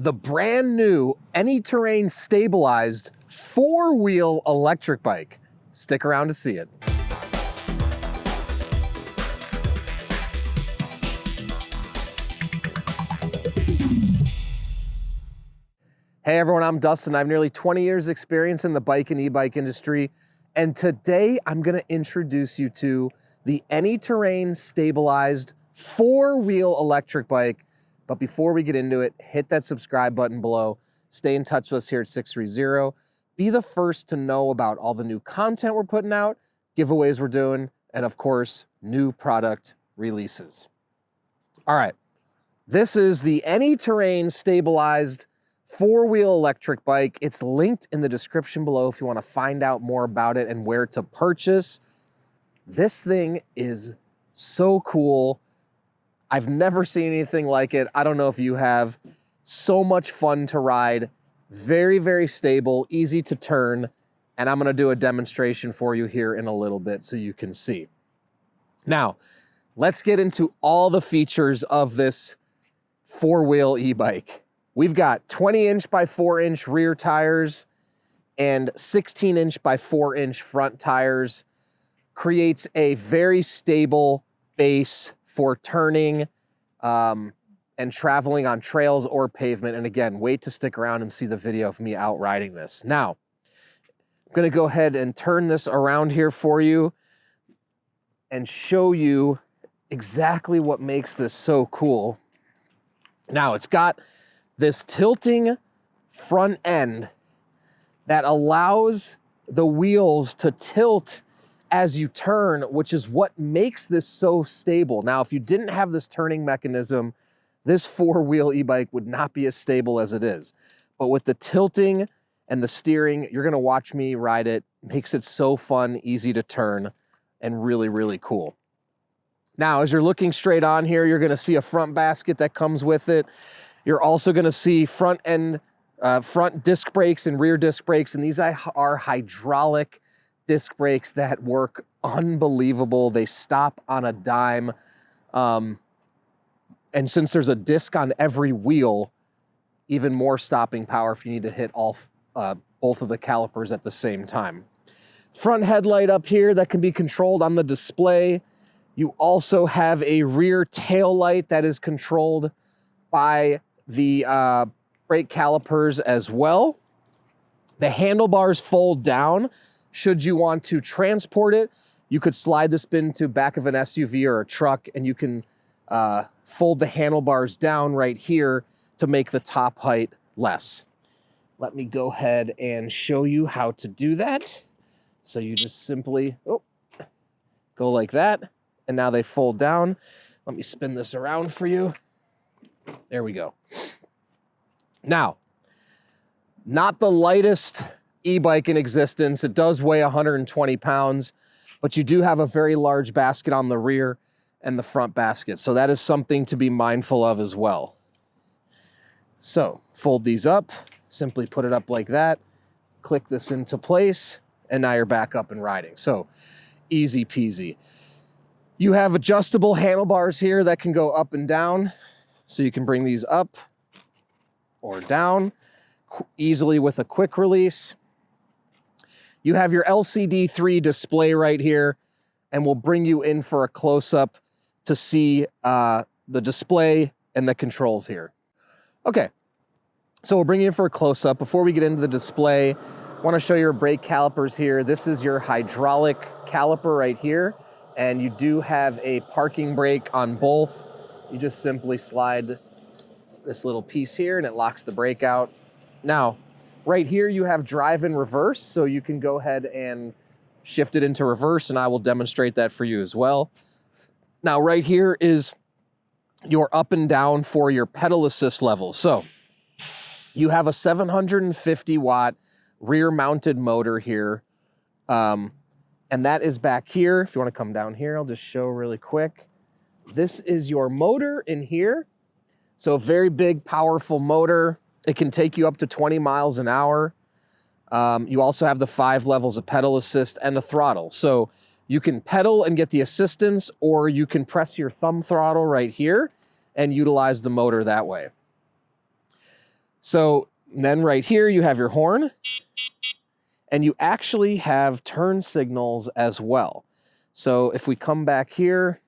the brand new ANYterrain Stabilized 4-wheel electric bike. Stick around to see it. Hey everyone, I'm Dustin. I have nearly 20 years experience in the bike and e-bike industry. And today I'm gonna introduce you to the ANYterrain Stabilized 4-wheel electric bike. But before we get into it, hit that subscribe button below. Stay in touch with us here at 630. Be the first to know about all the new content we're putting out, giveaways we're doing, and of course, new product releases. All right, this is the ANYterrain Stabilized 4-wheel electric bike. It's linked in the description below if you want to find out more about it and where to purchase. This thing is so cool. I've never seen anything like it. I don't know if you have. So much fun to ride. Very, very stable, easy to turn. And I'm going to do a demonstration for you here in a little bit so you can see. Now, let's get into all the features of this 4-wheel e-bike. We've got 20-inch by 4-inch rear tires and 16-inch by 4-inch front tires. Creates a very stable base for turning and traveling on trails or pavement. And again, wait to stick around and see the video of me out riding this. Now, I'm gonna go ahead and turn this around here for you and show you exactly what makes this so cool. Now, it's got this tilting front end that allows the wheels to tilt as you turn, which is what makes this so stable. Now, if you didn't have this turning mechanism, this 4-wheel e-bike would not be as stable as it is. But with the tilting and the steering, you're gonna watch me ride it. Makes it so fun, easy to turn, and really, really cool. Now, as you're looking straight on here, you're gonna see a front basket that comes with it. You're also gonna see front disc brakes and rear disc brakes, and these are hydraulic disc brakes that work unbelievable. They stop on a dime. And since there's a disc on every wheel, even more stopping power if you need to hit both of the calipers at the same time. Front headlight up here that can be controlled on the display. You also have a rear tail light that is controlled by the brake calipers as well. The handlebars fold down. Should you want to transport it, you could slide this into back of an SUV or a truck, and you can fold the handlebars down right here to make the top height less. Let me go ahead and show you how to do that. So you just simply go like that, and now they fold down. Let me spin this around for you. There we go. Now, not the lightest e-bike in existence. It does weigh 120 pounds, but you do have a very large basket on the rear and the front basket. So that is something to be mindful of as well. So fold these up, simply put it up like that, click this into place, and now you're back up and riding. So easy peasy. You have adjustable handlebars here that can go up and down. So you can bring these up or down easily with a quick release. You have your LCD 3 display right here, and we'll bring you in for a close-up to see the display and the controls here. Okay, so we'll bring you in for a close-up. Before we get into the display, I want to show your brake calipers here. This is your hydraulic caliper right here, and you do have a parking brake on both. You just simply slide this little piece here, and it locks the brake out. Now, right here you have drive and reverse, so you can go ahead and shift it into reverse, and I will demonstrate that for you as well. Now, right here is your up and down for your pedal assist level. So you have a 750 watt rear mounted motor here, and that is back here. If you want to come down here, I'll just show really quick. This is your motor in here. So a very big, powerful motor. It can take you up to 20 miles an hour. You also have the 5 levels of pedal assist and a throttle. So you can pedal and get the assistance, or you can press your thumb throttle right here and utilize the motor that way. So then right here, you have your horn, and you actually have turn signals as well. So if we come back here,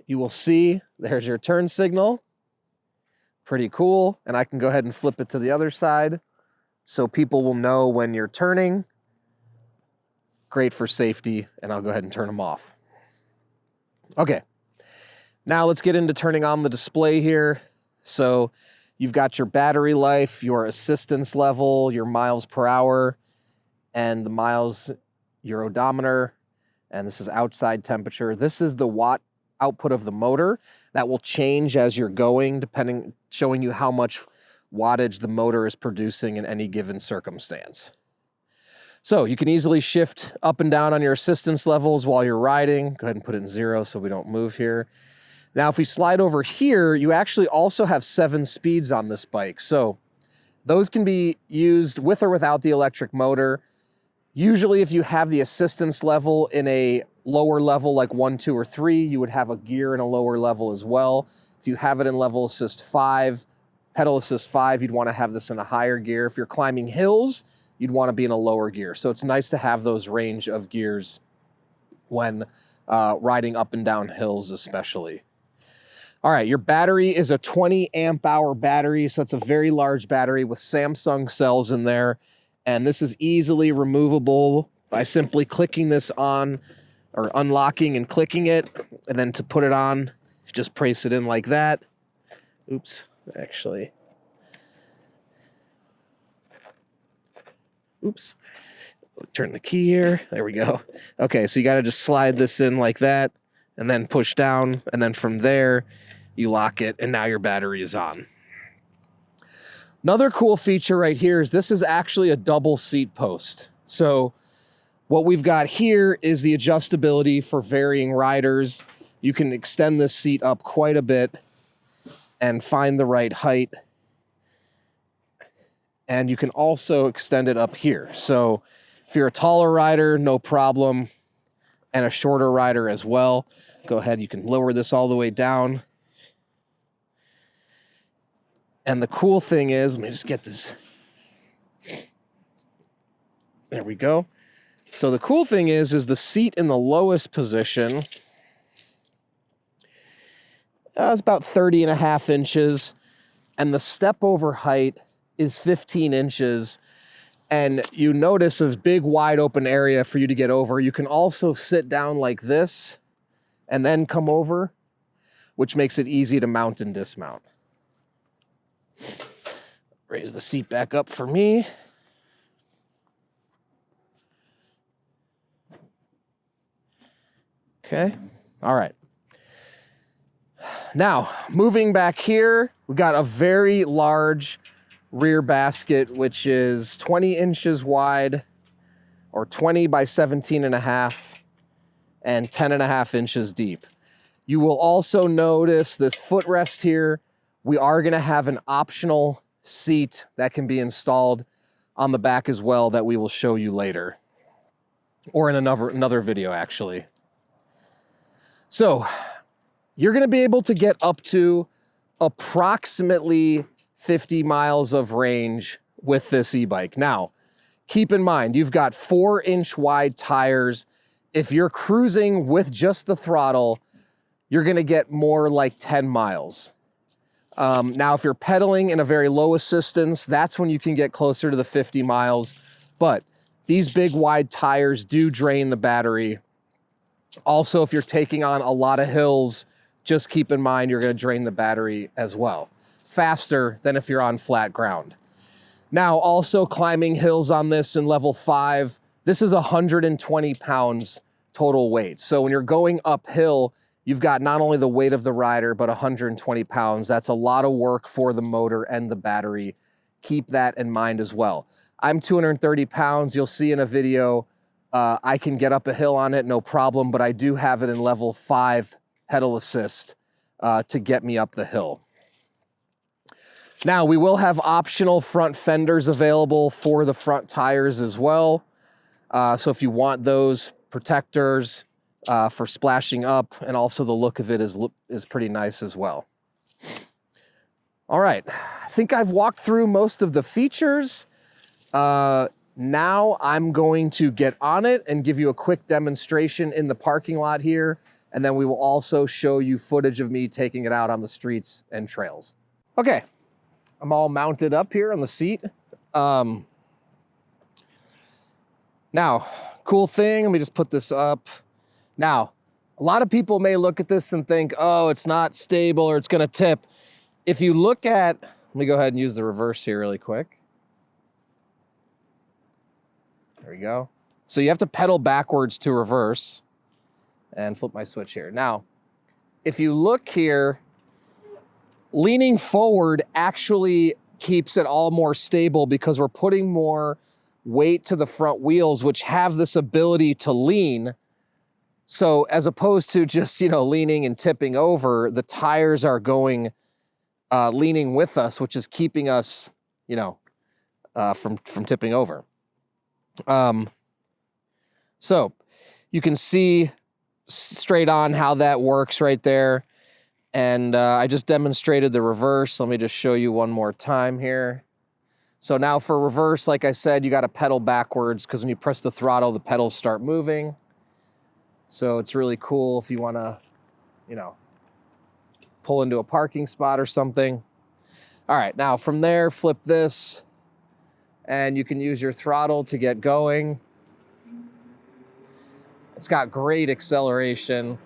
you will see there's your turn signal. Pretty cool. And I can go ahead and flip it to the other side so people will know when you're turning. Great for safety, and I'll go ahead and turn them off. Okay, now let's get into turning on the display here. So you've got your battery life, your assistance level, your miles per hour, and the miles, your odometer, and this is outside temperature. This is the watt output of the motor. That will change as you're going, showing you how much wattage the motor is producing in any given circumstance. So you can easily shift up and down on your assistance levels while you're riding. Go ahead and put it in 0 so we don't move here. Now, if we slide over here, you actually also have 7 speeds on this bike. So those can be used with or without the electric motor. Usually, if you have the assistance level in a lower level, like 1, 2, or 3, you would have a gear in a lower level as well. If you have it in level assist 5, pedal assist 5, you'd want to have this in a higher gear. If you're climbing hills, you'd want to be in a lower gear. So it's nice to have those range of gears when riding up and down hills especially. All right, your battery is a 20 amp hour battery, so it's a very large battery with Samsung cells in there. And this is easily removable by simply clicking this on, or unlocking and clicking it. And then to put it on, you just place it in like that. Oops, actually. Oops, turn the key here. There we go. Okay, so you got to just slide this in like that and then push down. And then from there, you lock it, and now your battery is on. Another cool feature right here is this is actually a double seat post. So what we've got here is the adjustability for varying riders. You can extend this seat up quite a bit and find the right height. And you can also extend it up here. So if you're a taller rider, no problem, and a shorter rider as well, go ahead, you can lower this all the way down. And the cool thing is, let me just get this. There we go. So the cool thing is the seat in the lowest position is about 30.5 inches, and the step over height is 15 inches. And you notice a big wide open area for you to get over. You can also sit down like this and then come over, which makes it easy to mount and dismount. Raise the seat back up for me. Okay, all right. Now, moving back here, we got a very large rear basket, which is 20 inches wide, or 20 by 17.5, and 10.5 inches deep. You will also notice this footrest here. We are gonna have an optional seat that can be installed on the back as well that we will show you later, or in another video actually. So you're gonna be able to get up to approximately 50 miles of range with this e-bike. Now, keep in mind, you've got 4-inch wide tires. If you're cruising with just the throttle, you're gonna get more like 10 miles. Now, if you're pedaling in a very low assistance, that's when you can get closer to the 50 miles. But these big wide tires do drain the battery. Also, if you're taking on a lot of hills, just keep in mind you're gonna drain the battery as well, faster than if you're on flat ground. Now, also climbing hills on this in level 5, this is 120 pounds total weight. So when you're going uphill, you've got not only the weight of the rider, but 120 pounds. That's a lot of work for the motor and the battery. Keep that in mind as well. I'm 230 pounds. You'll see in a video, I can get up a hill on it, no problem, but I do have it in level 5 pedal assist to get me up the hill. Now, we will have optional front fenders available for the front tires as well. So if you want those protectors for splashing up, and also the look of it is pretty nice as well. All right, I think I've walked through most of the features. Now I'm going to get on it and give you a quick demonstration in the parking lot here, and then we will also show you footage of me taking it out on the streets and trails. Okay, I'm all mounted up here on the seat. Now, cool thing, let me just put this up. Now, a lot of people may look at this and think, oh, it's not stable or it's gonna tip. If you look at, let me go ahead and use the reverse here really quick. There we go. So you have to pedal backwards to reverse and flip my switch here. Now, if you look here, leaning forward actually keeps it all more stable because we're putting more weight to the front wheels, which have this ability to lean. So as opposed to just, leaning and tipping over, the tires are going, leaning with us, which is keeping us, from tipping over. So you can see straight on how that works right there. And I just demonstrated the reverse. Let me just show you one more time here. So now for reverse, like I said, you got to pedal backwards because when you press the throttle, the pedals start moving. So it's really cool if you want to, pull into a parking spot or something. All right, now from there, flip this. And you can use your throttle to get going. It's got great acceleration.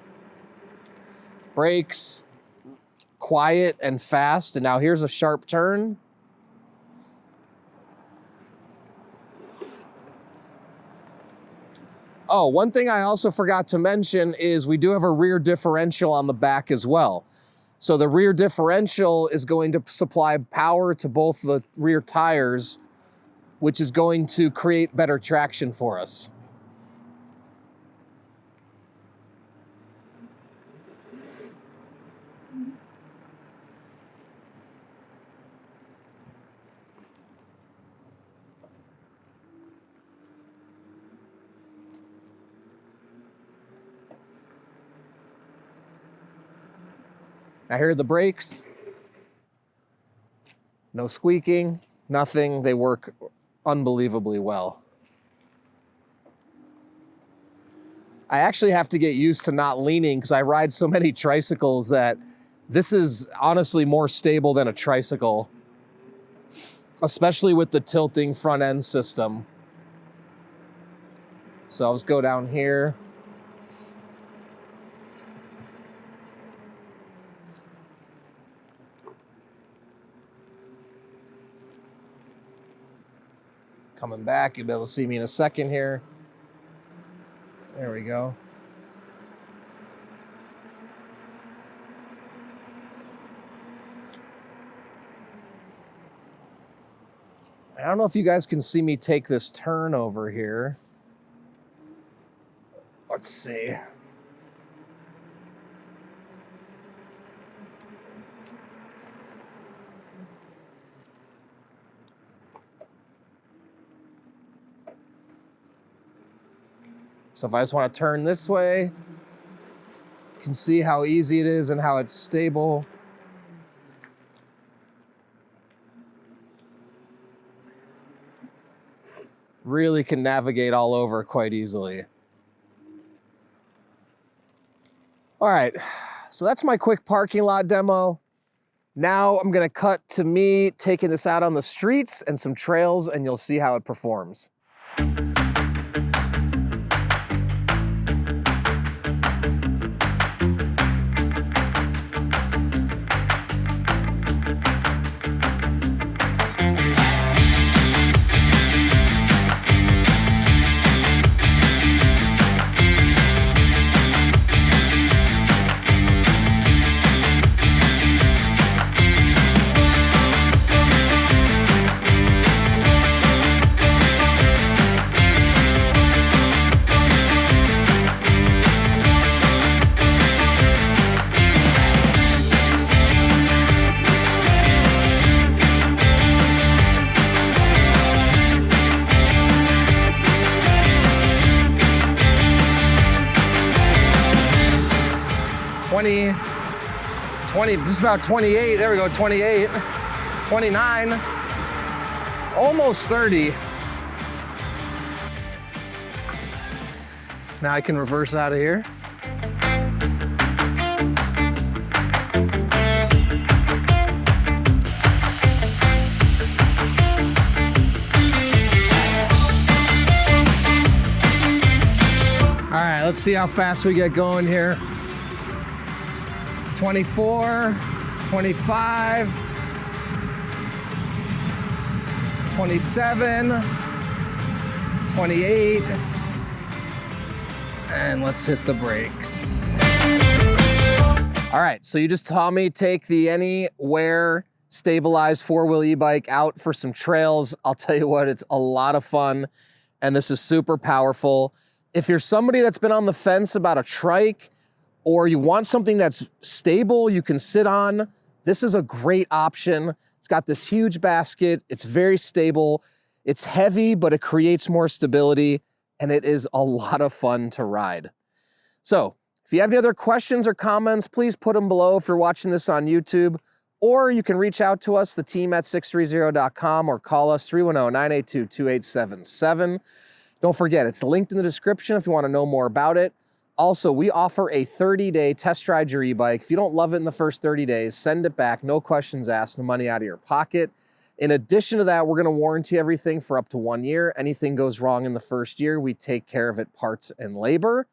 Brakes, quiet and fast. And now here's a sharp turn. Oh, one thing I also forgot to mention is we do have a rear differential on the back as well. So the rear differential is going to supply power to both the rear tires, which is going to create better traction for us. Now here are the brakes. No squeaking, nothing. They work unbelievably well. I actually have to get used to not leaning because I ride so many tricycles that this is honestly more stable than a tricycle, especially with the tilting front end system. So I'll just go down here. Coming back, you'll be able to see me in a second here. There we go. I don't know if you guys can see me take this turn over here. Let's see. So if I just want to turn this way, you can see how easy it is and how it's stable. Really can navigate all over quite easily. All right, so that's my quick parking lot demo. Now I'm gonna cut to me taking this out on the streets and some trails, and you'll see how it performs. 20, this is about 28. There we go, 28, 29, almost 30. Now I can reverse out of here. All right, let's see how fast we get going here. 24, 25, 27, 28, and let's hit the brakes. All right, so you just saw me take the ANYterrain Stabilized four-wheel e-bike out for some trails. I'll tell you what, it's a lot of fun, and this is super powerful. If you're somebody that's been on the fence about a trike, or you want something that's stable, you can sit on, this is a great option. It's got this huge basket, it's very stable, it's heavy, but it creates more stability, and it is a lot of fun to ride. So, if you have any other questions or comments, please put them below if you're watching this on YouTube, or you can reach out to us, the team at sixthreezero.com, or call us 310-982-2877. Don't forget, it's linked in the description if you want to know more about it. Also, we offer a 30-day test ride your e-bike. If you don't love it in the first 30 days, send it back, no questions asked, no money out of your pocket. In addition to that, we're gonna warranty everything for up to 1 year. Anything goes wrong in the first year, we take care of it, parts and labor.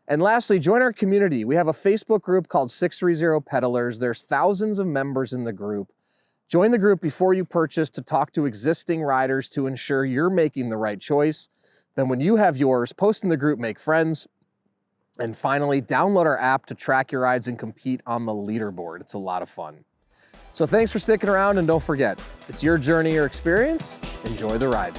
And lastly, join our community. We have a Facebook group called 630 Pedalers. There's thousands of members in the group. Join the group before you purchase to talk to existing riders to ensure you're making the right choice. Then when you have yours, post in the group, make friends. And finally, download our app to track your rides and compete on the leaderboard. It's a lot of fun. So thanks for sticking around, and don't forget, it's your journey or experience. Enjoy the ride.